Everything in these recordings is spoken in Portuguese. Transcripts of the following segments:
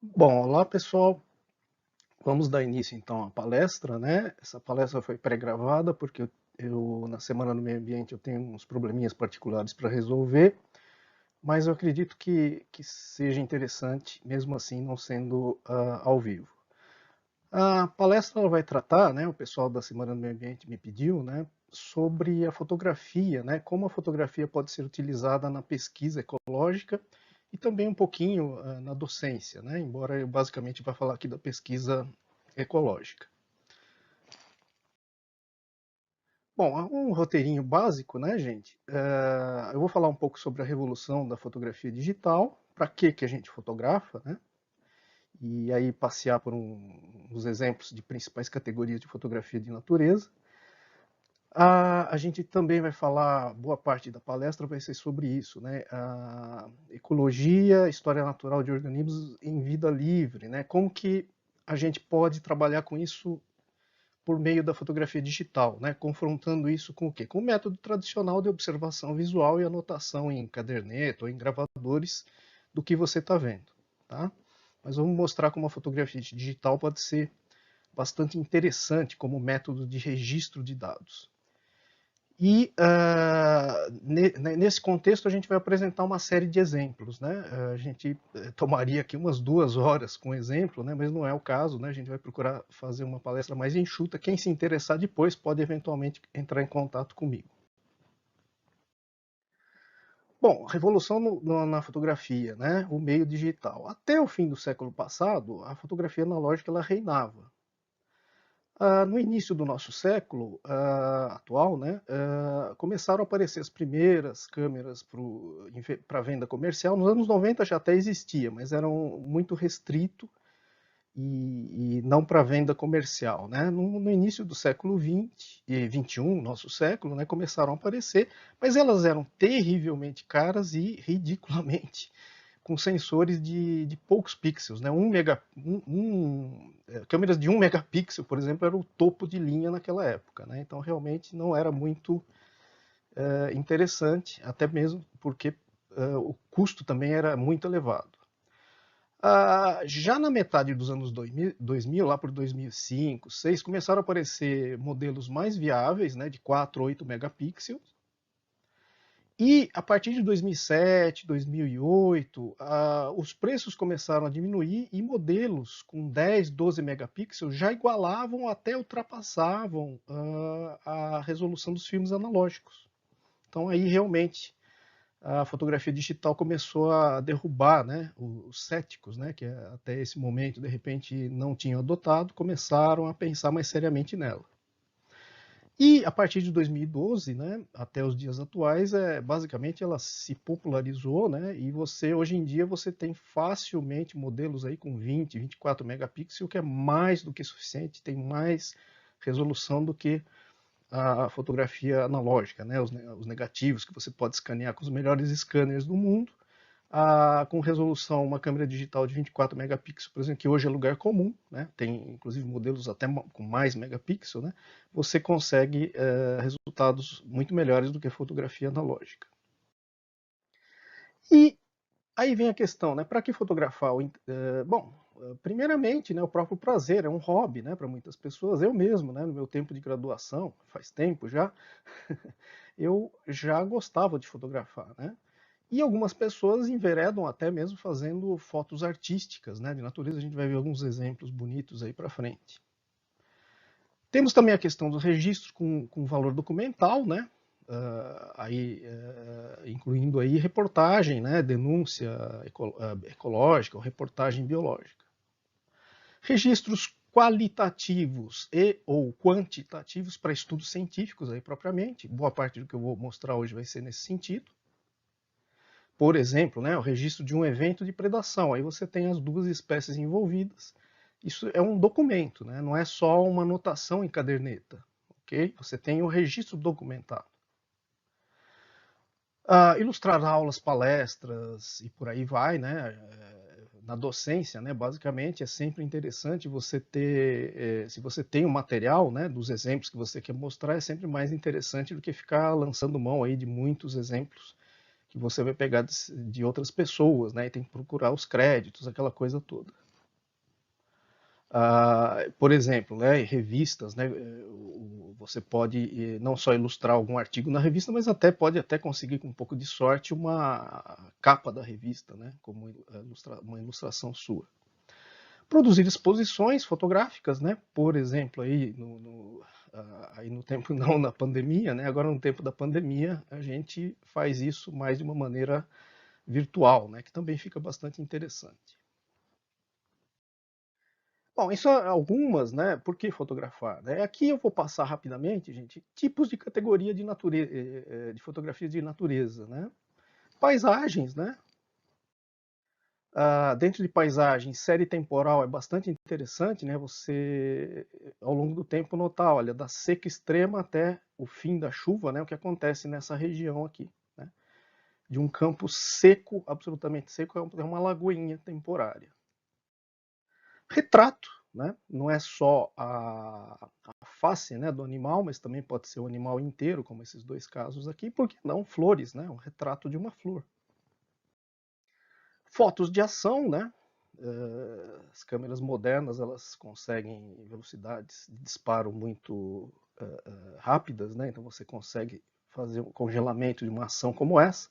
Bom, olá pessoal, vamos dar início então à palestra, né? Essa palestra foi pré-gravada porque na Semana do Meio Ambiente eu tenho uns probleminhas particulares para resolver, mas eu acredito que seja interessante, mesmo assim não sendo ao vivo. A palestra ela vai tratar, né, o pessoal da Semana do Meio Ambiente me pediu, né, sobre a fotografia, né, como a fotografia pode ser utilizada na pesquisa ecológica e também um pouquinho na docência, né, embora eu basicamente vá falar aqui da pesquisa ecológica. Bom, um roteirinho básico, né, gente? Eu vou falar um pouco sobre a revolução da fotografia digital, para que a gente fotografa, né? E aí passear por uns exemplos de principais categorias de fotografia de natureza. A gente também vai falar, boa parte da palestra vai ser sobre isso, né? A ecologia, história natural de organismos em vida livre, né? Como que a gente pode trabalhar com isso por meio da fotografia digital, né? Confrontando isso com o quê? Com o método tradicional de observação visual e anotação em caderneta ou em gravadores do que você está vendo, tá? Mas vamos mostrar como a fotografia digital pode ser bastante interessante como método de registro de dados. E nesse contexto a gente vai apresentar uma série de exemplos, né? A gente tomaria aqui umas 2 horas com exemplo, né? Mas não é o caso, né? A gente vai procurar fazer uma palestra mais enxuta. Quem se interessar depois pode eventualmente entrar em contato comigo. Bom, revolução na fotografia, né? O meio digital. Até o fim do século passado, a fotografia analógica ela reinava. No início do nosso século atual, né, começaram a aparecer as primeiras câmeras para venda comercial. Nos anos 90 já até existia, mas eram muito restrito e não para venda comercial. Né? No início do século XX e XXI, nosso século, né, começaram a aparecer, mas elas eram terrivelmente caras e ridiculamente com sensores de poucos pixels, né? Câmeras de 1 megapixel, por exemplo, era o topo de linha naquela época, né? Então realmente não era muito interessante, até mesmo porque o custo também era muito elevado. Já na metade dos anos 2000, lá por 2005, 2006, começaram a aparecer modelos mais viáveis, né, de 4, 8 megapixels, e a partir de 2007, 2008, os preços começaram a diminuir e modelos com 10, 12 megapixels já igualavam ou até ultrapassavam a resolução dos filmes analógicos. Então aí realmente a fotografia digital começou a derrubar, né, os céticos, né, que até esse momento de repente não tinham adotado, começaram a pensar mais seriamente nela. E a partir de 2012, né, até os dias atuais, basicamente ela se popularizou, né, e hoje em dia você tem facilmente modelos aí com 20, 24 megapixels, que é mais do que suficiente, tem mais resolução do que a fotografia analógica, né, os negativos que você pode escanear com os melhores scanners do mundo, com resolução, uma câmera digital de 24 megapixels, por exemplo, que hoje é lugar comum, né? Tem inclusive modelos até com mais megapixels, né? Você consegue resultados muito melhores do que a fotografia analógica. E aí vem a questão, né? Para que fotografar? Bom, primeiramente, né, o próprio prazer é um hobby, né, para muitas pessoas. Eu mesmo, né, no meu tempo de graduação, faz tempo já, eu já gostava de fotografar, né? E algumas pessoas enveredam até mesmo fazendo fotos artísticas, né, de natureza. A gente vai ver alguns exemplos bonitos aí para frente. Temos também a questão dos registros com valor documental, né? Incluindo aí reportagem, né, denúncia ecológica ou reportagem biológica. Registros qualitativos e ou quantitativos para estudos científicos aí propriamente. Boa parte do que eu vou mostrar hoje vai ser nesse sentido. Por exemplo, né, o registro de um evento de predação. Aí você tem as duas espécies envolvidas. Isso é um documento, né? Não é só uma anotação em caderneta. Okay? Você tem o registro documentado. Ilustrar aulas, palestras e por aí vai, né? Na docência, né? Basicamente é sempre interessante você ter, se você tem o material, né? Dos exemplos que você quer mostrar, é sempre mais interessante do que ficar lançando mão aí de muitos exemplos que você vai pegar de outras pessoas, né? E tem que procurar os créditos, aquela coisa toda. Por exemplo, né, revistas, né, você pode não só ilustrar algum artigo na revista, mas pode até conseguir, com um pouco de sorte, uma capa da revista, né, como uma ilustração sua. Produzir exposições fotográficas, né, por exemplo, aí no tempo não na pandemia, né, agora no tempo da pandemia a gente faz isso mais de uma maneira virtual, né, que também fica bastante interessante. Bom, isso é algumas, né? Por que fotografar? Né? Aqui eu vou passar rapidamente, gente, tipos de categoria de de fotografia de natureza, né? Paisagens, né? Dentro de paisagens, série temporal é bastante interessante, né? Você, ao longo do tempo, notar, olha, da seca extrema até o fim da chuva, né? O que acontece nessa região aqui, né? De um campo seco, absolutamente seco, é uma lagoinha temporária. Retrato, né? Não é só a face, né, do animal, mas também pode ser o animal inteiro, como esses dois casos aqui, por que não flores, né? Um retrato de uma flor. Fotos de ação, né? As câmeras modernas elas conseguem velocidades de disparo muito rápidas, né? Então você consegue fazer um congelamento de uma ação como essa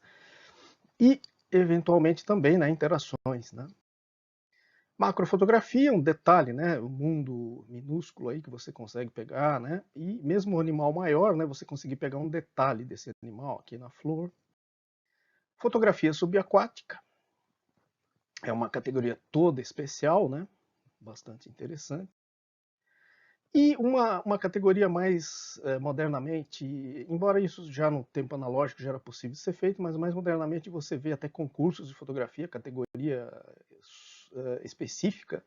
e eventualmente também, né, interações, né? Macrofotografia, um detalhe, né? Um mundo minúsculo aí que você consegue pegar, né? E mesmo o animal maior, né? Você conseguir pegar um detalhe desse animal aqui na flor. Fotografia subaquática é uma categoria toda especial, né? Bastante interessante. E uma categoria mais modernamente, embora isso já no tempo analógico já era possível ser feito, mas mais modernamente você vê até concursos de fotografia, categoria específica,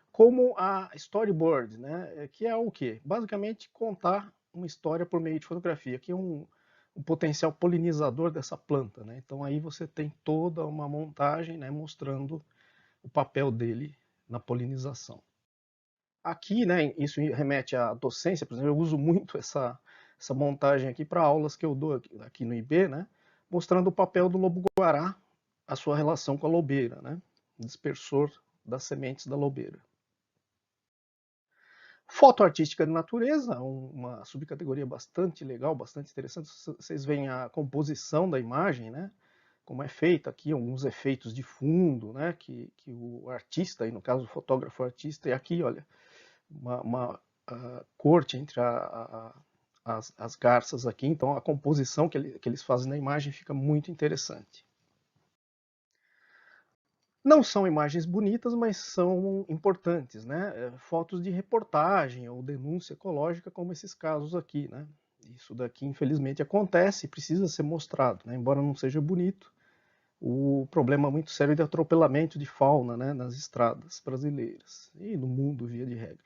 como a storyboard, né? Que é o quê? Basicamente contar uma história por meio de fotografia, que é um potencial polinizador dessa planta, né? Então aí você tem toda uma montagem, né, mostrando o papel dele na polinização. Aqui, né, isso remete à docência, por exemplo, eu uso muito essa montagem aqui para aulas que eu dou aqui no IB, né, mostrando o papel do lobo-guará, a sua relação com a lobeira, né, dispersor das sementes da lobeira. Foto artística de natureza, uma subcategoria bastante legal, bastante interessante. Vocês veem a composição da imagem, né? Como é feita aqui, alguns efeitos de fundo, né? Que o artista, aí no caso o fotógrafo artista, e aqui, olha, uma corte entre as garças aqui. Então a composição que eles fazem na imagem fica muito interessante. Não são imagens bonitas, mas são importantes, né? Fotos de reportagem ou denúncia ecológica, como esses casos aqui, né? Isso daqui, infelizmente, acontece e precisa ser mostrado, né? Embora não seja bonito, o problema muito sério de atropelamento de fauna, né, nas estradas brasileiras e no mundo, via de regra.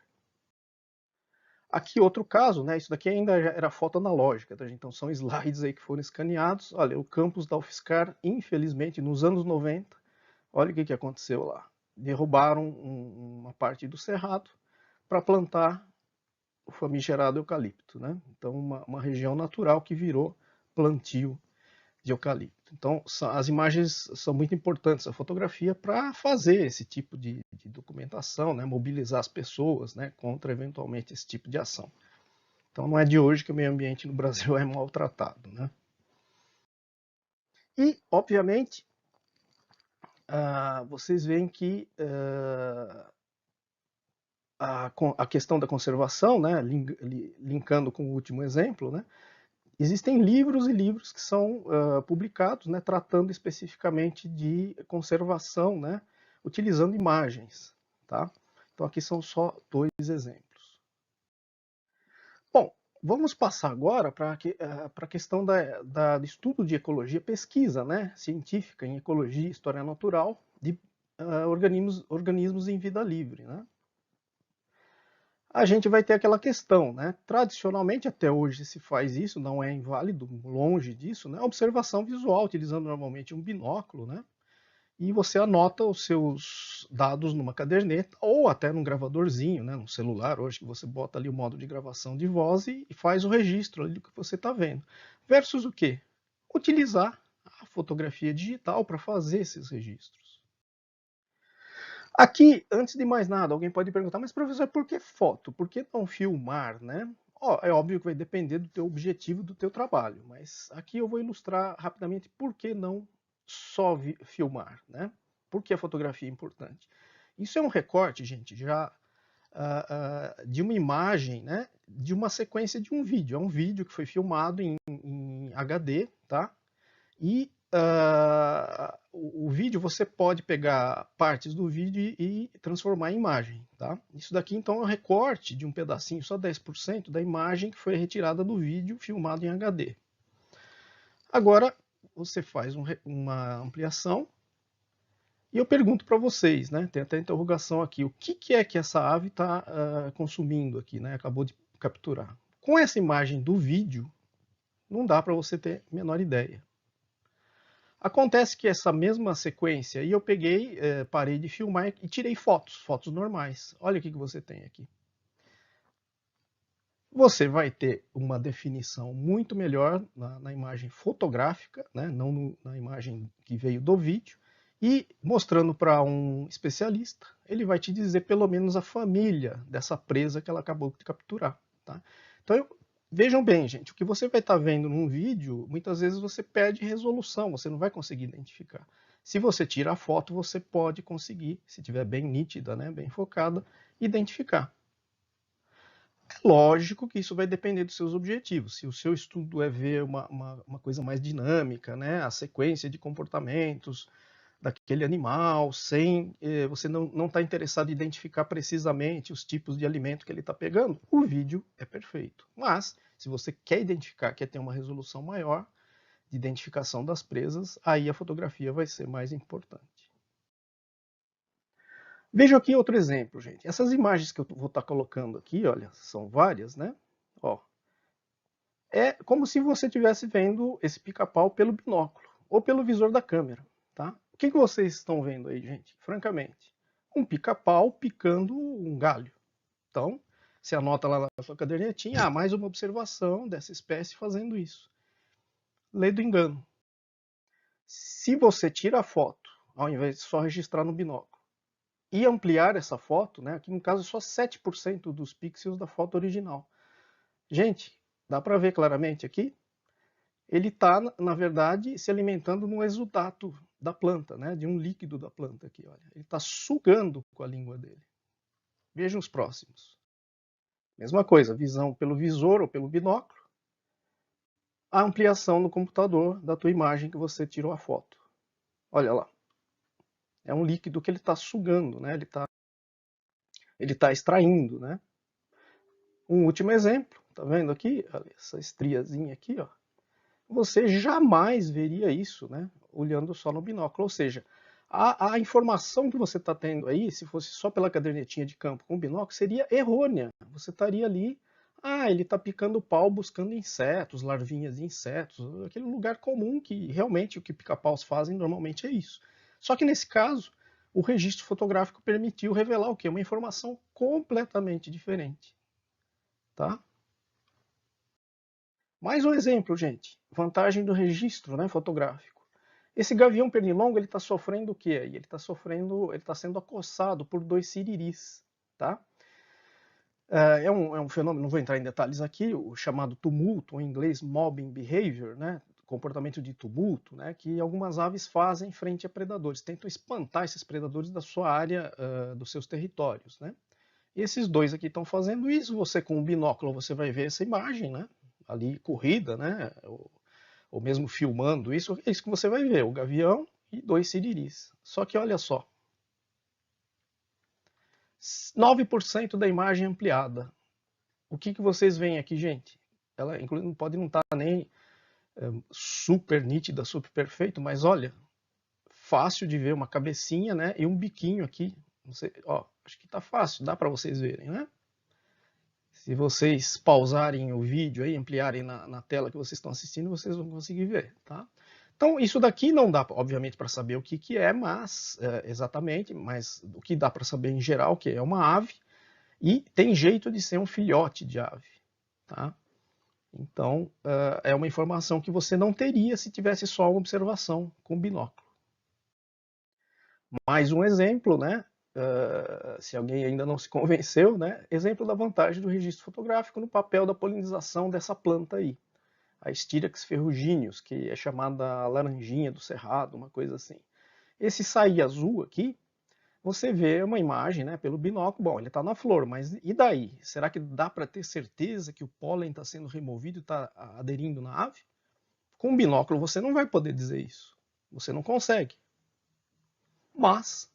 Aqui outro caso, né? Isso daqui ainda era foto analógica, tá? Então são slides aí que foram escaneados. Olha, o campus da UFSCar, infelizmente, nos anos 90, olha o que aconteceu lá. Derrubaram uma parte do cerrado para plantar o famigerado eucalipto, né? Então uma região natural que virou plantio de eucalipto. Então as imagens são muito importantes, a fotografia, para fazer esse tipo de documentação, né? Mobilizar as pessoas, né, contra eventualmente esse tipo de ação. Então não é de hoje que o meio ambiente no Brasil é maltratado, né? E, obviamente, vocês veem que a questão da conservação, né, linkando com o último exemplo, né, existem livros e livros que são publicados, né, tratando especificamente de conservação, né, utilizando imagens, tá? Então aqui são só dois exemplos. Bom, vamos passar agora para a questão do estudo de ecologia, pesquisa, né, científica em ecologia e história natural de organismos em vida livre, né? A gente vai ter aquela questão, né? Tradicionalmente, até hoje se faz isso, não é inválido, longe disso, né? Observação visual, utilizando normalmente um binóculo, né? E você anota os seus dados numa caderneta ou até num gravadorzinho, né? Num celular, hoje que você bota ali o modo de gravação de voz e faz o registro ali do que você está vendo. Versus o quê? Utilizar a fotografia digital para fazer esses registros. Aqui, antes de mais nada, alguém pode perguntar, mas professor, por que foto? Por que não filmar, né? É óbvio que vai depender do teu objetivo, do teu trabalho, mas aqui eu vou ilustrar rapidamente por que não só filmar, né? Por que a fotografia é importante. Isso é um recorte, gente, já de uma imagem, né? De uma sequência de um vídeo. É um vídeo que foi filmado em HD, tá? E o vídeo, você pode pegar partes do vídeo e transformar em imagem. Tá? Isso daqui, então, é um recorte de um pedacinho, só 10% da imagem que foi retirada do vídeo filmado em HD. Agora, você faz uma ampliação e eu pergunto para vocês, né? Tem até interrogação aqui, o que é que essa ave está consumindo aqui, né? Acabou de capturar. Com essa imagem do vídeo, não dá para você ter a menor ideia. Acontece que essa mesma sequência, eu peguei, parei de filmar e tirei fotos normais. Olha o que você tem aqui. Você vai ter uma definição muito melhor na imagem fotográfica, né? Não na imagem que veio do vídeo, e mostrando para um especialista, ele vai te dizer pelo menos a família dessa presa que ela acabou de capturar. Tá? Então, vejam bem, gente, o que você vai estar vendo num vídeo, muitas vezes você perde resolução, você não vai conseguir identificar. Se você tira a foto, você pode conseguir, se estiver bem nítida, né, bem focada, identificar. É lógico que isso vai depender dos seus objetivos. Se o seu estudo é ver uma coisa mais dinâmica, né, a sequência de comportamentos daquele animal, sem você não está interessado em identificar precisamente os tipos de alimento que ele está pegando, o vídeo é perfeito. Mas, se você quer identificar, quer ter uma resolução maior de identificação das presas, aí a fotografia vai ser mais importante. Veja aqui outro exemplo, gente. Essas imagens que eu vou estar colocando aqui, olha, são várias, né? Ó, é como se você estivesse vendo esse pica-pau pelo binóculo ou pelo visor da câmera, tá? O que vocês estão vendo aí, gente? Francamente, um pica-pau picando um galho. Então, você anota lá na sua cadernetinha, mais uma observação dessa espécie fazendo isso. Lei do engano. Se você tira a foto, ao invés de só registrar no binóculo, e ampliar essa foto, né, aqui no caso é só 7% dos pixels da foto original. Gente, dá para ver claramente aqui? Ele está, na verdade, se alimentando no exudato da planta, né, de um líquido da planta aqui. Olha. Ele está sugando com a língua dele. Vejam os próximos. Mesma coisa, visão pelo visor ou pelo binóculo. A ampliação no computador da tua imagem que você tirou a foto. Olha lá. É um líquido que ele está sugando, né? Ele tá extraindo, né? Um último exemplo, tá vendo aqui? Olha, essa estriazinha aqui, ó. Você jamais veria isso, né? Olhando só no binóculo. Ou seja, a informação que você está tendo aí, se fosse só pela cadernetinha de campo com o binóculo, seria errônea. Você estaria ali, ele está picando pau buscando insetos, larvinhas de insetos, aquele lugar comum que realmente o que pica-paus fazem normalmente é isso. Só que nesse caso, o registro fotográfico permitiu revelar o quê? Uma informação completamente diferente. Tá? Mais um exemplo, gente. Vantagem do registro, né, fotográfico. Esse gavião pernilongo, ele está sofrendo o quê? Ele está sendo acossado por dois siriris, tá? É um fenômeno, não vou entrar em detalhes aqui, o chamado tumulto, em inglês mobbing behavior, né? Comportamento de tumulto, né? Que algumas aves fazem frente a predadores, tentam espantar esses predadores da sua área, dos seus territórios, né? E esses dois aqui estão fazendo isso, você com um binóculo você vai ver essa imagem, né? Ali corrida, né? Ou mesmo filmando isso, é isso que você vai ver, o gavião e dois siriris. Só que olha só, 9% da imagem ampliada. O que vocês veem aqui, gente? Ela inclusive pode não estar nem super nítida, super perfeito, mas olha, fácil de ver uma cabecinha, né? E um biquinho aqui. Não sei, ó, acho que tá fácil, dá para vocês verem, né? Se vocês pausarem o vídeo aí, ampliarem na tela que vocês estão assistindo, vocês vão conseguir ver, tá? Então, isso daqui não dá, obviamente, para saber o que é, mas exatamente, mas o que dá para saber em geral que é uma ave e tem jeito de ser um filhote de ave, tá? Então, é uma informação que você não teria se tivesse só uma observação com binóculo. Mais um exemplo, né? se alguém ainda não se convenceu, né? Exemplo da vantagem do registro fotográfico no papel da polinização dessa planta aí. A Styrax ferrugineus, que é chamada laranjinha do cerrado, uma coisa assim. Esse saí azul aqui, você vê uma imagem, né, pelo binóculo, bom, ele está na flor, mas e daí? Será que dá para ter certeza que o pólen está sendo removido e está aderindo na ave? Com o binóculo você não vai poder dizer isso. Você não consegue. Mas,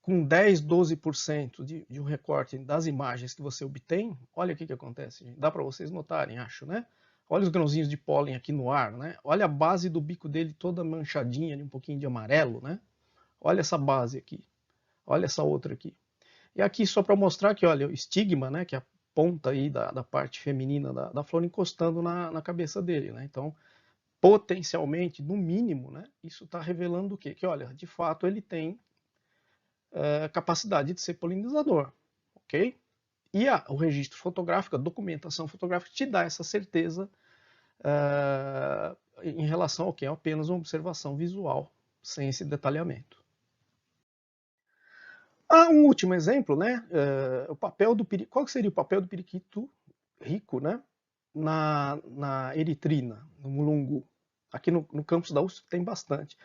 com 10, 12% de um recorte das imagens que você obtém, olha o que acontece. Gente. Dá para vocês notarem, acho, né? Olha os grãozinhos de pólen aqui no ar, né? Olha a base do bico dele toda manchadinha, um pouquinho de amarelo, né? Olha essa base aqui. Olha essa outra aqui. E aqui só para mostrar que, olha, o estigma, né, que é a ponta aí da parte feminina da flor encostando na cabeça dele, né? Então, potencialmente, no mínimo, né, isso está revelando o quê? Que, olha, de fato ele tem capacidade de ser polinizador, ok? E o registro fotográfico, a documentação fotográfica te dá essa certeza em relação ao que é apenas uma observação visual, sem esse detalhamento. Um último exemplo, né? O papel do qual seria o papel do periquito rico, né? Na eritrina, no mulungu. Aqui no campus da USP tem bastante.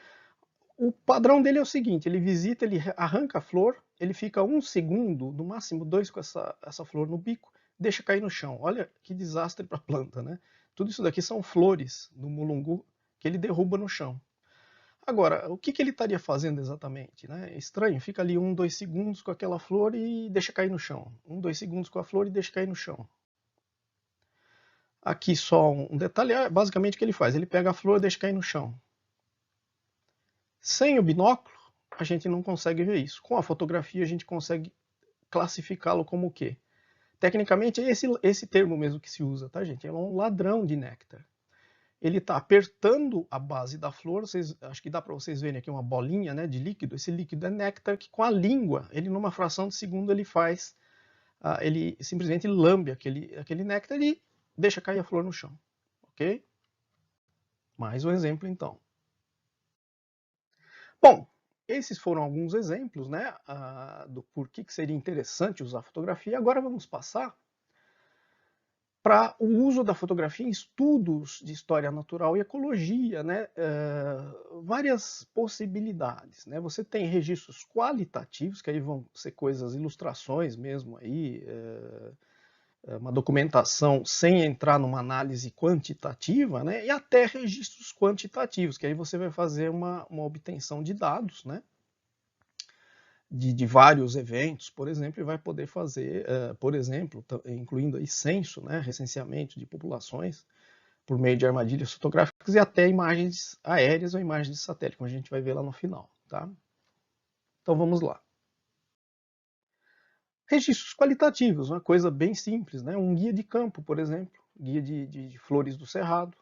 O padrão dele é o seguinte: ele visita, ele arranca a flor, ele fica 1 segundo, no máximo 2, com essa flor no bico, deixa cair no chão. Olha que desastre para a planta, né? Tudo isso daqui são flores do mulungu que ele derruba no chão. Agora, o que ele estaria fazendo exatamente? Né? É estranho, fica ali 1, 2 segundos com aquela flor e deixa cair no chão. 1, 2 segundos com a flor e deixa cair no chão. Aqui só um detalhe, basicamente o que ele faz? Ele pega a flor e deixa cair no chão. Sem o binóculo, a gente não consegue ver isso. Com a fotografia, a gente consegue classificá-lo como o quê? Tecnicamente, é esse termo mesmo que se usa, tá, gente? É um ladrão de néctar. Ele está apertando a base da flor, acho que dá para vocês verem aqui uma bolinha, né, de líquido. Esse líquido é néctar que com a língua, ele numa fração de segundo ele faz, ele simplesmente lambe aquele néctar e deixa cair a flor no chão, ok? Mais um exemplo então. Bom, esses foram alguns exemplos, né, do porquê que seria interessante usar fotografia. Agora vamos passar para o uso da fotografia em estudos de história natural e ecologia, né? Várias possibilidades. Né? Você tem registros qualitativos, que aí vão ser coisas, ilustrações mesmo, aí, uma documentação sem entrar numa análise quantitativa, né? E até registros quantitativos, que aí você vai fazer uma obtenção de dados, né? De vários eventos, por exemplo, e vai poder fazer, por exemplo, incluindo aí censo, né, recenseamento de populações, por meio de armadilhas fotográficas e até imagens aéreas ou imagens de satélite, como a gente vai ver lá no final. Tá? Então vamos lá. Registros qualitativos, uma coisa bem simples, né? Um guia de campo, por exemplo, guia de flores do cerrado,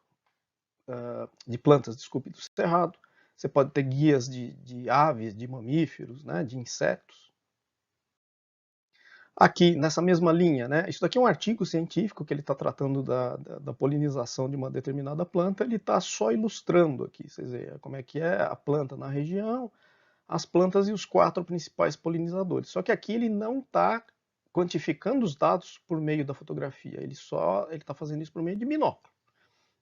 de plantas, desculpe, do cerrado. Você pode ter guias de aves, de mamíferos, né? De insetos. Aqui, nessa mesma linha, né? Isso daqui é um artigo científico que ele está tratando da polinização de uma determinada planta, ele está só ilustrando aqui, vocês veem como é que é a planta na região, as plantas e os 4 principais polinizadores. Só que aqui ele não está quantificando os dados por meio da fotografia, ele está fazendo isso por meio de binóculo.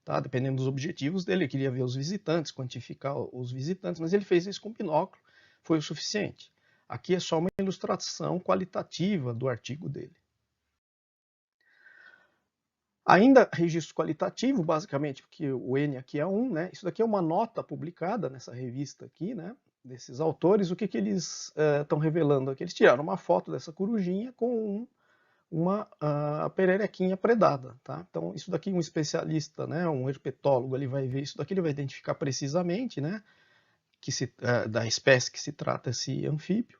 Tá? Dependendo dos objetivos dele, ele queria ver os visitantes, quantificar os visitantes, mas ele fez isso com binóculo, foi o suficiente. Aqui é só uma ilustração qualitativa do artigo dele. Ainda registro qualitativo, basicamente, porque o N aqui é 1, né? Isso daqui é uma nota publicada nessa revista aqui, né? Desses autores. O que eles estão revelando aqui? Eles tiraram uma foto dessa corujinha com uma pererequinha predada, tá? Então, isso daqui um especialista, né? Um herpetólogo, ele vai ver isso daqui, ele vai identificar precisamente, né? Da espécie que se trata esse anfíbio.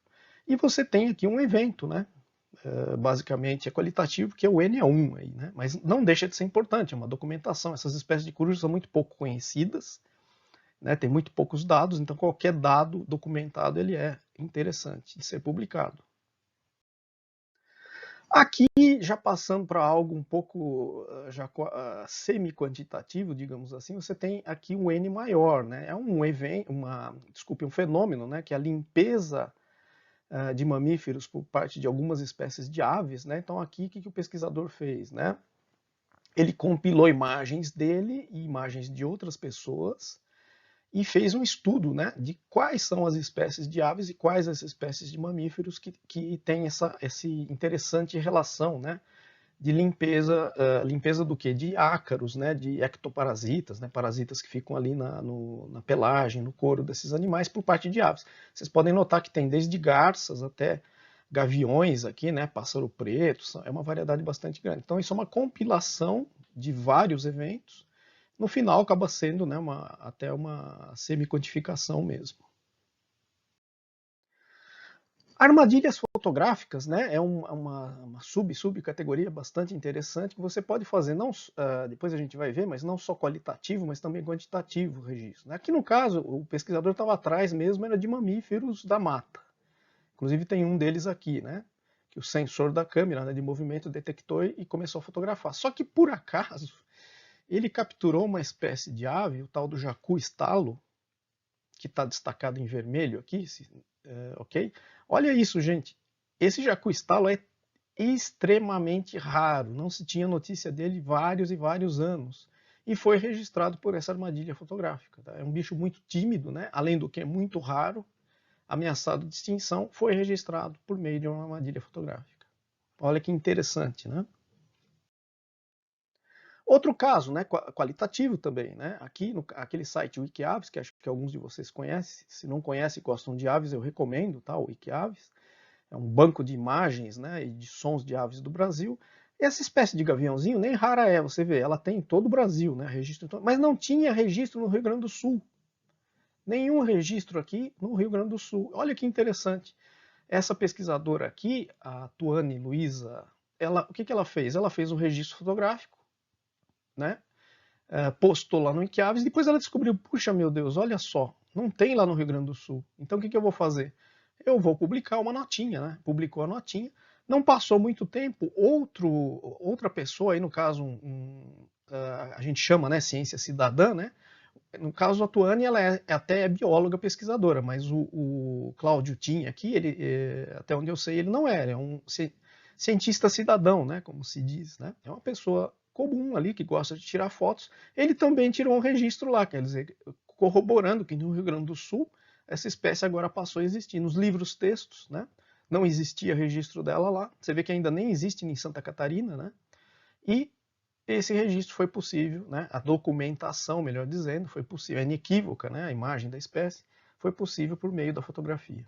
E você tem aqui um evento, né? Basicamente é qualitativo, porque o N é 1, aí, né? Mas não deixa de ser importante, é uma documentação. Essas espécies de corujas são muito pouco conhecidas, né? Tem muito poucos dados, então qualquer dado documentado ele é interessante de ser publicado. Aqui, já passando para algo um pouco já semi-quantitativo, digamos assim, você tem aqui um N maior, né? É um evento, um fenômeno, né? Que é a limpeza de mamíferos por parte de algumas espécies de aves, né? Então aqui o que o pesquisador fez, né? Ele compilou imagens dele e imagens de outras pessoas e fez um estudo, né, de quais são as espécies de aves e quais as espécies de mamíferos que têm essa interessante relação, né, de limpeza, limpeza do que? De ácaros, né, de ectoparasitas, né, parasitas que ficam ali na pelagem, no couro desses animais por parte de aves. Vocês podem notar que tem desde garças até gaviões aqui, né, pássaro preto, é uma variedade bastante grande. Então isso é uma compilação de vários eventos. No final acaba sendo, né, até uma semi-quantificação mesmo. Armadilhas fotográficas, né, é uma subcategoria bastante interessante que você pode fazer, não, depois a gente vai ver, mas não só qualitativo, mas também quantitativo o registro. Aqui no caso, o pesquisador estava atrás mesmo, era de mamíferos da mata. Inclusive tem um deles aqui, né, que o sensor da câmera, né, de movimento detectou e começou a fotografar. Só que por acaso, ele capturou uma espécie de ave, o tal do jacu estalo, que está destacado em vermelho aqui, ok? Olha isso, gente. Esse jacu estalo é extremamente raro, não se tinha notícia dele vários e vários anos. E foi registrado por essa armadilha fotográfica. Tá? É um bicho muito tímido, né? Além do que é muito raro, ameaçado de extinção, foi registrado por meio de uma armadilha fotográfica. Olha que interessante, né? Outro caso, né, qualitativo também, né? Aqui no aquele site Wikiaves, que acho que alguns de vocês conhecem, se não conhecem e gostam de aves, eu recomendo, tá? O Wikiaves é um banco de imagens, né, e de sons de aves do Brasil. Essa espécie de gaviãozinho nem rara é, você vê, ela tem em todo o Brasil, né, registro, mas não tinha registro no Rio Grande do Sul. Nenhum registro aqui no Rio Grande do Sul. Olha que interessante. Essa pesquisadora aqui, a Tuane Luiza, o que ela fez? Ela fez um registro fotográfico, né? Postou lá no Wikiaves, depois ela descobriu, puxa meu Deus, olha só, não tem lá no Rio Grande do Sul. Então o que eu vou fazer? Eu vou publicar uma notinha, né? Publicou a notinha. Não passou muito tempo, outra pessoa, aí no caso, a gente chama, né, ciência cidadã, né? No caso, a Tuane, ela até é bióloga pesquisadora, mas o Cláudio Tim aqui, ele, até onde eu sei, ele não é, ele é um cientista cidadão, né, como se diz, né? É uma pessoa comum ali que gosta de tirar fotos. Ele também tirou um registro lá, quer dizer, corroborando que no Rio Grande do Sul essa espécie agora passou a existir. Nos livros textos, né? Não existia registro dela lá. Você vê que ainda nem existe em Santa Catarina, né? E esse registro foi possível, né? A documentação, melhor dizendo, foi possível, é inequívoca, né? A imagem da espécie foi possível por meio da fotografia.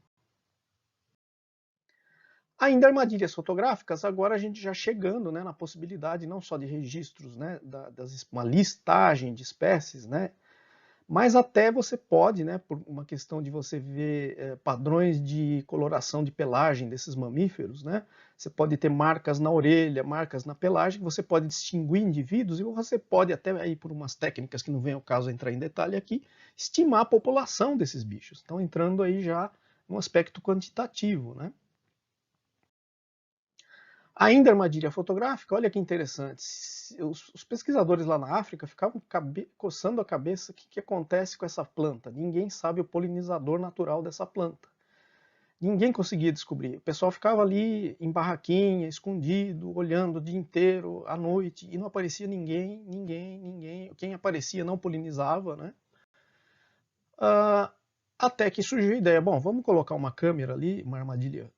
Ainda armadilhas fotográficas, agora a gente já chegando, né, na possibilidade não só de registros, né, uma listagem de espécies, né, mas até você pode, né, por uma questão de você ver padrões de coloração de pelagem desses mamíferos, né, você pode ter marcas na orelha, marcas na pelagem, você pode distinguir indivíduos e você pode até, aí, por umas técnicas que não vem ao caso entrar em detalhe aqui, estimar a população desses bichos. Então entrando aí já no aspecto quantitativo, né. Ainda armadilha fotográfica, olha que interessante. Os pesquisadores lá na África ficavam coçando a cabeça o que acontece com essa planta. Ninguém sabe o polinizador natural dessa planta. Ninguém conseguia descobrir. O pessoal ficava ali em barraquinha, escondido, olhando o dia inteiro, à noite, e não aparecia ninguém. Quem aparecia não polinizava, né? Até que surgiu a ideia, bom, vamos colocar uma câmera ali, uma armadilha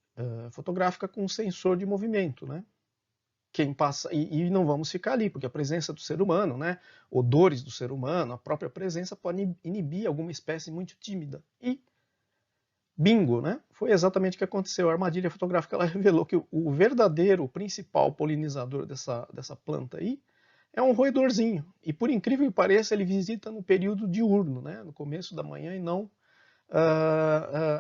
fotográfica com um sensor de movimento, né? Quem passa e não vamos ficar ali, porque a presença do ser humano, né, odores do ser humano, a própria presença pode inibir alguma espécie muito tímida. E bingo, né? Foi exatamente o que aconteceu. A armadilha fotográfica ela revelou que o verdadeiro, o principal polinizador dessa planta aí é um roedorzinho. E por incrível que pareça, ele visita no período diurno, né, no começo da manhã e não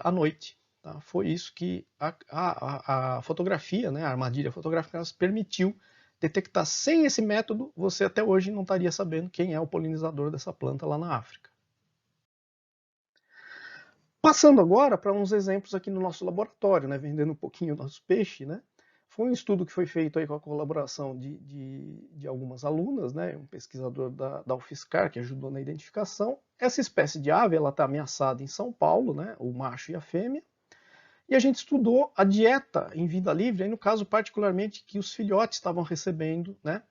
à noite. Tá? Foi isso que a fotografia, né, a armadilha fotográfica, permitiu detectar. Sem esse método, você até hoje não estaria sabendo quem é o polinizador dessa planta lá na África. Passando agora para uns exemplos aqui no nosso laboratório, né, vendendo um pouquinho o nosso peixe, né? Foi um estudo que foi feito aí com a colaboração de algumas alunas, né, um pesquisador da UFSCar que ajudou na identificação. Essa espécie de ave ela está ameaçada em São Paulo, né, o macho e a fêmea. E a gente estudou a dieta em vida livre, aí no caso particularmente que os filhotes estavam recebendo, né?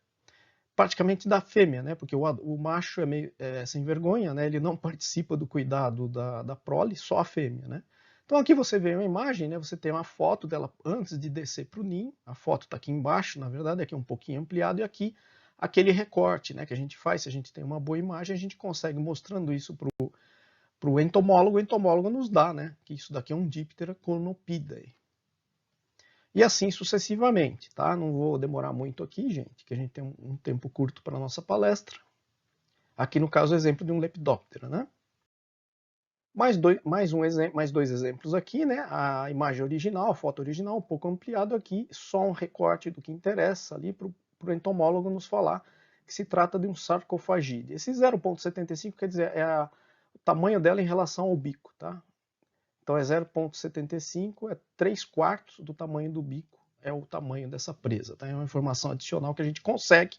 Praticamente da fêmea, né? Porque o macho é meio sem vergonha, né? Ele não participa do cuidado da prole, só a fêmea, né? Então aqui você vê uma imagem, né? Você tem uma foto dela antes de descer para o ninho. A foto está aqui embaixo, na verdade, aqui é um pouquinho ampliado, e aqui aquele recorte, né? Que a gente faz, se a gente tem uma boa imagem, a gente consegue mostrando isso para o entomólogo nos dá, né? Que isso daqui é um Diptera conopidae. E assim sucessivamente, tá? Não vou demorar muito aqui, gente, que a gente tem um tempo curto para a nossa palestra. Aqui no caso o exemplo de um Lepidoptera, né? Mais dois exemplos aqui, né? A imagem original, a foto original, um pouco ampliado aqui, só um recorte do que interessa ali para o entomólogo nos falar que se trata de um sarcofagide. Esse 0,75 quer dizer o tamanho dela em relação ao bico, tá? Então é 0,75, é 3/4 do tamanho do bico, é o tamanho dessa presa. Tá? É uma informação adicional que a gente consegue,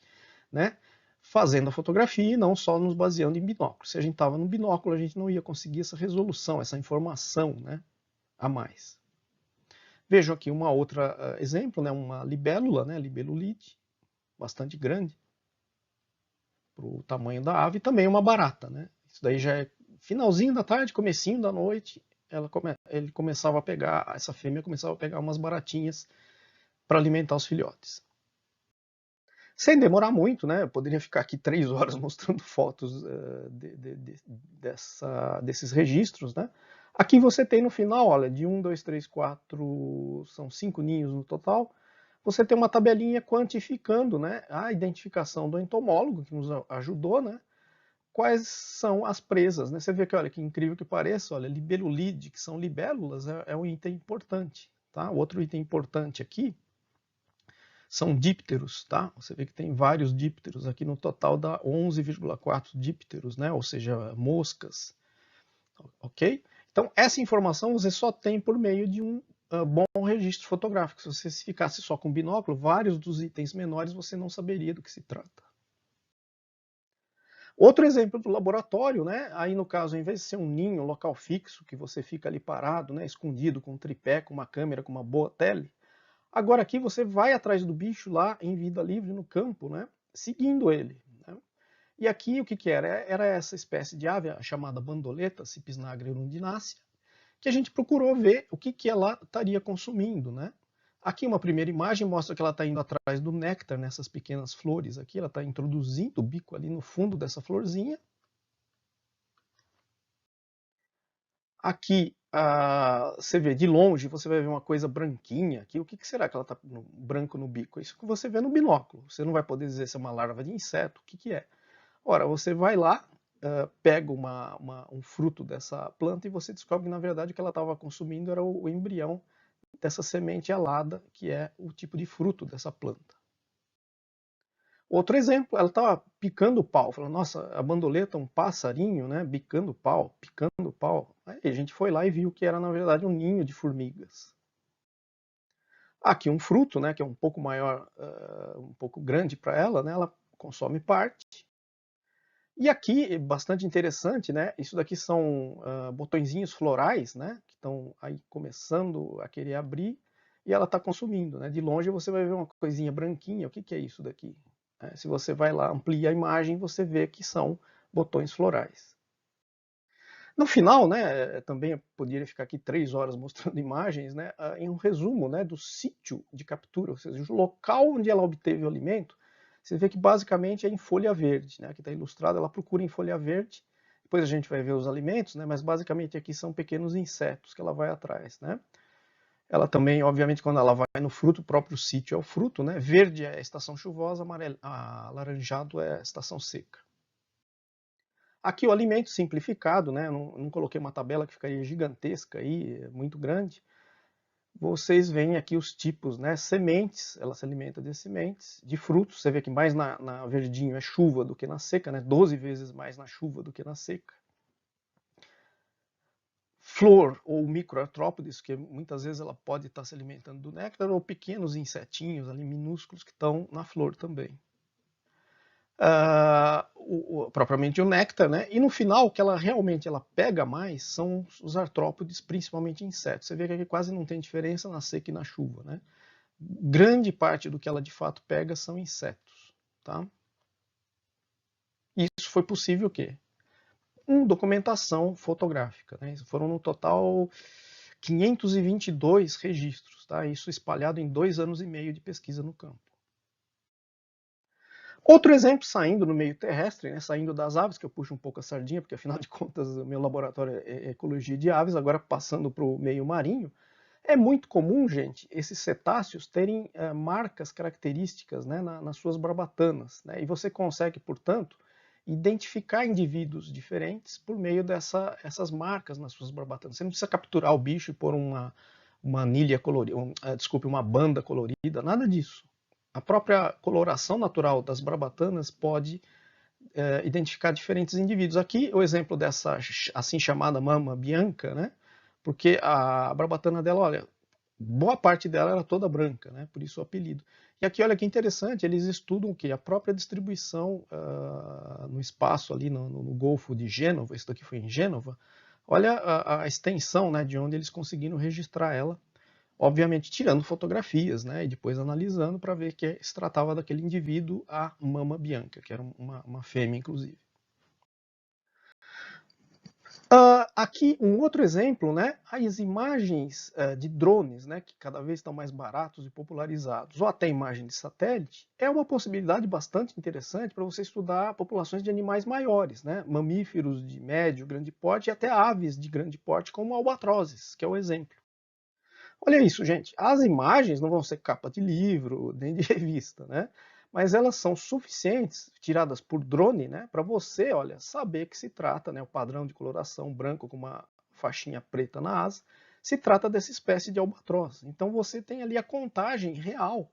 né, fazendo a fotografia e não só nos baseando em binóculo. Se a gente estava no binóculo, a gente não ia conseguir essa resolução, essa informação, né, a mais. Vejam aqui uma outra exemplo, né, uma libélula, né, libelulite, bastante grande para o tamanho da ave, e também uma barata. Né? Isso daí já é finalzinho da tarde, comecinho da noite, ele começava a pegar, essa fêmea começava a pegar umas baratinhas para alimentar os filhotes. Sem demorar muito, né? Eu poderia ficar aqui 3 horas mostrando fotos desses registros, né? Aqui você tem no final, olha, de 1, 2, 3, 4, são 5 ninhos no total. Você tem uma tabelinha quantificando, né, a identificação do entomólogo, que nos ajudou, né? Quais são as presas, né? Você vê que, olha, que incrível que pareça, olha, libelulide, que são libélulas, é um item importante, tá? Outro item importante aqui são dípteros, tá? Você vê que tem vários dípteros, aqui no total dá 11,4 dípteros, né? Ou seja, moscas, ok? Então, essa informação você só tem por meio de um bom registro fotográfico. Se você ficasse só com binóculo, vários dos itens menores você não saberia do que se trata. Outro exemplo do laboratório, né? Aí no caso, ao invés de ser um ninho, um local fixo, que você fica ali parado, né? Escondido com um tripé, com uma câmera, com uma boa tele, agora aqui você vai atrás do bicho lá em vida livre no campo, né? Seguindo ele. Né? E aqui o que, que era? Era essa espécie de ave chamada bandoleta, Cypisnagra erundinacia, que a gente procurou ver o que, que ela estaria consumindo, né? Aqui uma primeira imagem mostra que ela está indo atrás do néctar nessas pequenas flores aqui, ela está introduzindo o bico ali no fundo dessa florzinha. Aqui você vê de longe, você vai ver uma coisa branquinha aqui. O que, que será que ela está branco no bico? Isso que você vê no binóculo. Você não vai poder dizer se é uma larva de inseto, o que, que é. Ora, você vai lá, pega um fruto dessa planta e você descobre que na verdade o que ela estava consumindo era o embrião dessa semente alada, que é o tipo de fruto dessa planta. Outro exemplo, ela estava picando o pau, falando, nossa, a bandoleta, um passarinho, né, bicando o pau, picando o pau. Aí a gente foi lá e viu que era, na verdade, um ninho de formigas. Aqui um fruto, né, que é um pouco maior, um pouco grande para ela, né, ela consome parte. E aqui, bastante interessante, né, isso daqui são botõezinhos florais, né, que estão aí começando a querer abrir, e ela está consumindo. Né. De longe você vai ver uma coisinha branquinha, o que, que é isso daqui? Se você vai lá, amplia a imagem, você vê que são botões florais. No final, né, também eu poderia ficar aqui 3 horas mostrando imagens, né, em um resumo, né, do sítio de captura, ou seja, o local onde ela obteve o alimento. Você vê que basicamente é em folha verde, né, aqui está ilustrado, ela procura em folha verde, depois a gente vai ver os alimentos, né, mas basicamente aqui são pequenos insetos que ela vai atrás. Né. Ela também, obviamente, quando ela vai no fruto, o próprio sítio é o fruto, né? Verde é a estação chuvosa, alaranjado é a estação seca. Aqui o alimento simplificado, né? Não coloquei uma tabela que ficaria gigantesca aí, muito grande. Vocês veem aqui os tipos, né? Sementes, ela se alimenta de sementes, de frutos. Você vê que mais na verdinho é chuva do que na seca, né? 12 vezes mais na chuva do que na seca. Flor ou microartrópodes, que muitas vezes ela pode estar se alimentando do néctar, ou pequenos insetinhos ali minúsculos que estão na flor também. propriamente o néctar, né? E no final, o que ela realmente pega mais são os artrópodes, principalmente insetos. Você vê que aqui quase não tem diferença na seca e na chuva, né? Grande parte do que ela de fato pega são insetos, tá? E isso foi possível o quê? Documentação fotográfica, né? Foram no total 522 registros, tá? Isso espalhado em 2 anos e meio de pesquisa no campo. Outro exemplo, saindo no meio terrestre, né, saindo das aves, que eu puxo um pouco a sardinha, porque afinal de contas o meu laboratório é ecologia de aves, agora passando para o meio marinho, é muito comum, gente, esses cetáceos terem marcas características, né, nas suas barbatanas, né, e você consegue, portanto, identificar indivíduos diferentes por meio dessas marcas nas suas barbatanas. Você não precisa capturar o bicho e pôr uma anilha colorida, desculpe, uma banda colorida, nada disso. A própria coloração natural das barbatanas pode identificar diferentes indivíduos. Aqui o exemplo dessa assim chamada mama bianca, né? Porque a barbatana dela, olha, boa parte dela era toda branca, né? Por isso o apelido. E aqui, olha que interessante, eles estudam o que? A própria distribuição no espaço ali no Golfo de Gênova, isso daqui foi em Gênova, olha a extensão, né, de onde eles conseguiram registrar ela, obviamente tirando fotografias, né, e depois analisando para ver que se tratava daquele indivíduo, a mama bianca, que era uma fêmea, inclusive. Aqui um outro exemplo, né, as imagens de drones, né, que cada vez estão mais baratos e popularizados, ou até imagem de satélite, é uma possibilidade bastante interessante para você estudar populações de animais maiores, né, mamíferos de médio, grande porte e até aves de grande porte, como albatrozes, que é o exemplo. Olha isso, gente. As imagens não vão ser capa de livro, nem de revista, né? Mas elas são suficientes, tiradas por drone, né? Para você, olha, saber que se trata, né? O padrão de coloração branco com uma faixinha preta na asa, se trata dessa espécie de albatroz. Então você tem ali a contagem real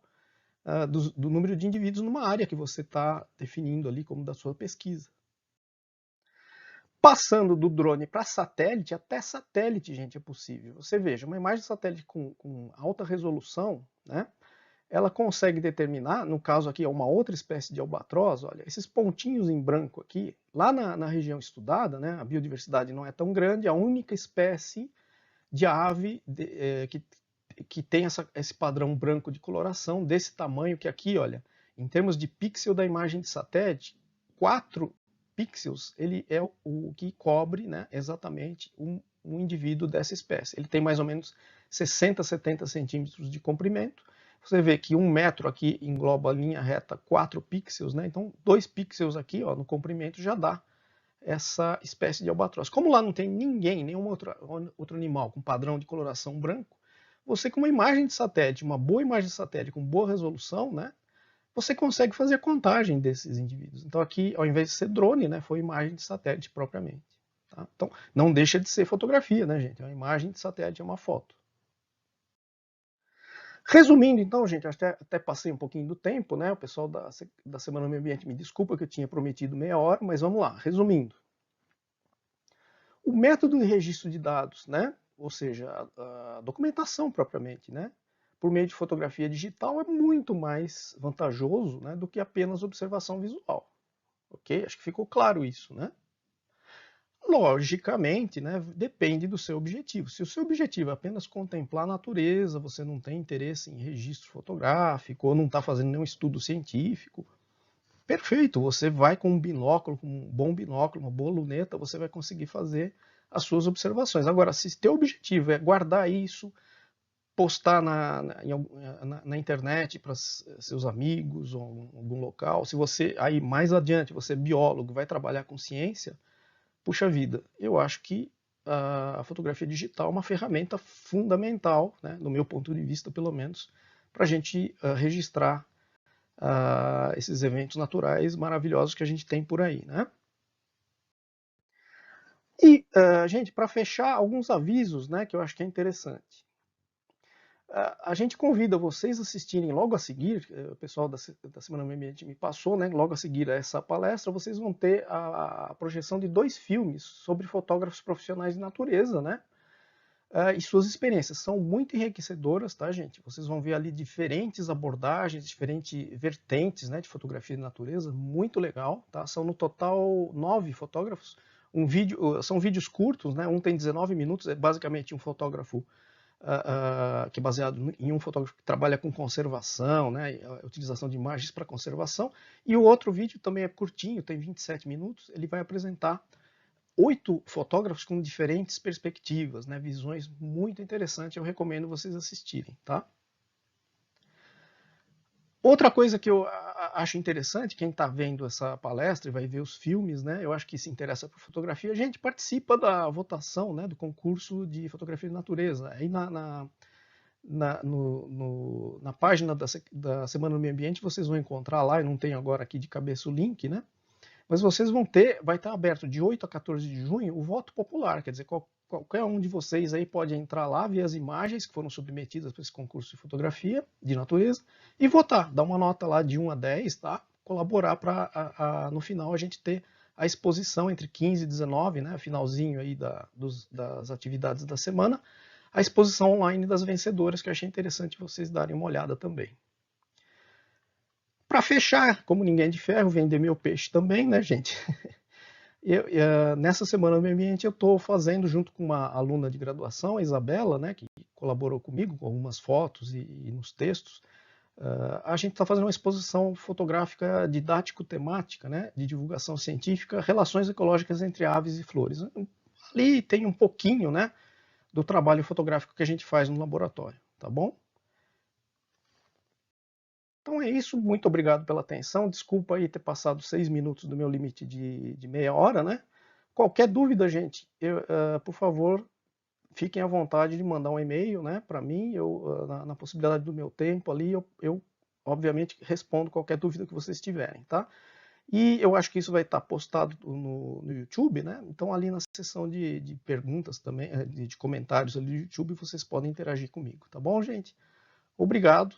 do número de indivíduos numa área que você está definindo ali como da sua pesquisa. Passando do drone para satélite, até satélite, gente, é possível. Você veja, uma imagem de satélite com alta resolução, né? Ela consegue determinar, no caso aqui é uma outra espécie de albatroz, olha, esses pontinhos em branco aqui, lá na região estudada, né, a biodiversidade não é tão grande, a única espécie de ave que tem esse padrão branco de coloração, desse tamanho, que aqui, olha, em termos de pixel da imagem de satélite, 4 pixels, ele é o que cobre, né, exatamente um indivíduo dessa espécie. Ele tem mais ou menos 60, 70 centímetros de comprimento. Você vê que 1 metro aqui engloba a linha reta 4 pixels, né? Então 2 pixels aqui, ó, no comprimento já dá essa espécie de albatroz. Como lá não tem ninguém, nenhum outro animal com padrão de coloração branco, você com uma imagem de satélite, uma boa imagem de satélite com boa resolução, né, você consegue fazer a contagem desses indivíduos. Então aqui, ao invés de ser drone, né, foi imagem de satélite propriamente. Tá? Então não deixa de ser fotografia, né, gente? É uma imagem de satélite, é uma foto. Resumindo, então, gente, até passei um pouquinho do tempo, né? O pessoal da Semana Meio Ambiente me desculpa que eu tinha prometido meia hora, mas vamos lá. Resumindo, o método de registro de dados, né? Ou seja, a documentação propriamente, né? Por meio de fotografia digital é muito mais vantajoso, né, do que apenas observação visual. Ok? Acho que ficou claro isso, né? Logicamente, né, depende do seu objetivo. Se o seu objetivo é apenas contemplar a natureza, você não tem interesse em registro fotográfico ou não está fazendo nenhum estudo científico, perfeito, você vai com um binóculo, com um bom binóculo, uma boa luneta, você vai conseguir fazer as suas observações. Agora, se teu objetivo é guardar isso, postar na internet para seus amigos ou em algum local, se você, aí mais adiante, você é biólogo, vai trabalhar com ciência, puxa vida, eu acho que a fotografia digital é uma ferramenta fundamental, né, do meu ponto de vista, pelo menos, para a gente registrar esses eventos naturais maravilhosos que a gente tem por aí, né? E, gente, para fechar, alguns avisos, né, que eu acho que é interessante. A gente convida vocês a assistirem logo a seguir, o pessoal da Semana Meio Ambiente me passou, né, logo a seguir a essa palestra, vocês vão ter a projeção de 2 filmes sobre fotógrafos profissionais de natureza, né? e suas experiências. São muito enriquecedoras, tá, gente? Vocês vão ver ali diferentes abordagens, diferentes vertentes, né, de fotografia de natureza, muito legal, tá? São no total 9 fotógrafos. São vídeos curtos, né? Um tem 19 minutos, é basicamente um fotógrafo que é baseado em um fotógrafo que trabalha com conservação, né, a utilização de imagens para conservação, e o outro vídeo também é curtinho, tem 27 minutos, ele vai apresentar 8 fotógrafos com diferentes perspectivas, né, visões muito interessantes, eu recomendo vocês assistirem, tá? Outra coisa que eu acho interessante, quem está vendo essa palestra e vai ver os filmes, né? Eu acho que se interessa por fotografia, a gente participa da votação, né? Do concurso de fotografia de natureza. Aí na página da Semana do Meio Ambiente vocês vão encontrar lá, eu não tenho agora aqui de cabeça o link, né? Mas vocês vai estar aberto de 8 a 14 de junho o voto popular, quer dizer, qualquer um de vocês aí pode entrar lá, ver as imagens que foram submetidas para esse concurso de fotografia de natureza e votar, dar uma nota lá de 1 a 10, tá? Colaborar para no final a gente ter a exposição entre 15 e 19, né? Finalzinho aí das atividades da semana, a exposição online das vencedoras, que eu achei interessante vocês darem uma olhada também. Para fechar, como ninguém é de ferro, vender meu peixe também, né, gente? Nessa semana do meio ambiente eu estou fazendo junto com uma aluna de graduação, a Isabela, né, que colaborou comigo com algumas fotos e nos textos. A gente está fazendo uma exposição fotográfica didático-temática, né, de divulgação científica, relações ecológicas entre aves e flores. Ali tem um pouquinho, né, do trabalho fotográfico que a gente faz no laboratório, tá bom? Então é isso, muito obrigado pela atenção. Desculpa aí ter passado 6 minutos do meu limite de meia hora, né? Qualquer dúvida, gente, por favor, fiquem à vontade de mandar um e-mail, né, para mim. Na possibilidade do meu tempo ali, eu obviamente respondo qualquer dúvida que vocês tiverem, tá? E eu acho que isso vai estar postado no YouTube, né? Então ali na seção de perguntas também, de comentários ali do YouTube, vocês podem interagir comigo, tá bom, gente? Obrigado